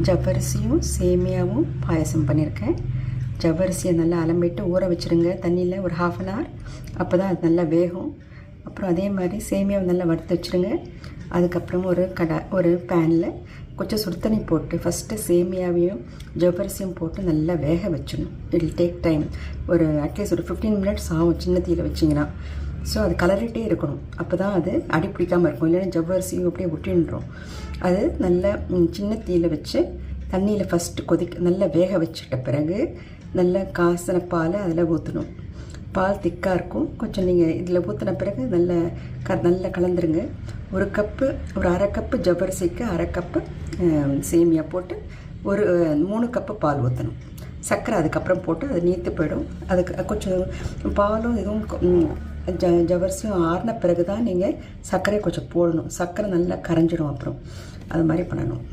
ஜவ்வரிசியும் சேமியாவும் பாயசம் பண்ணியிருக்கேன். ஜவ்வரிசியை நல்லா அலம்பிட்டு ஊற வச்சுருங்க தண்ணியில் ஒரு 1/2 அன் ஹவர். அப்போ தான் அது நல்லா வேகும். அப்புறம் அதே மாதிரி சேமியாவை நல்லா வறுத்து வச்சுருங்க. அதுக்கப்புறம் ஒரு பேனில் கொஞ்சம் சுடு தண்ணி போட்டு ஃபஸ்ட்டு சேமியாவையும் ஜவ்வரிசியும் போட்டு நல்லா வேக வச்சிடணும். It will take time. At least ஒரு 15 மினிட்ஸ் ஆகும் சின்ன தீயில் வச்சிங்கன்னா. ஸோ அது கலரிட்டே இருக்கணும். அப்போ தான் அது அடி பிடிக்காமல் இருக்கும். இல்லைன்னா ஜவ்வரிசியும் அப்படியே ஒட்டின்றோம். அது நல்லா சின்ன தீயில் வச்சு தண்ணியில் ஃபஸ்ட்டு நல்லா வேக வச்சுட்ட பிறகு நல்லா காசின பால் அதில் ஊற்றணும். பால் திக்காக இருக்கும். கொஞ்சம் நீங்கள் இதில் ஊற்றின பிறகு நல்லா கலந்துருங்க. ஒரு 1/2 கப்பு ஜவ்வரிசிக்கு 1/2 கப்பு சேமியா போட்டு 3 கப்பு பால் ஊற்றணும். சர்க்கரை அதுக்கப்புறம் போட்டு அது நீர்த்து போயிடும். அதுக்கு கொஞ்சம் பாலும் இதுவும் ஜவ்வரிசியும் ஆறின பிறகு தான் நீங்கள் சர்க்கரை கொஞ்சம் போடணும். சர்க்கரை நல்லா கரைஞ்சிடும். அப்புறம் அது மாதிரி பண்ணணும்.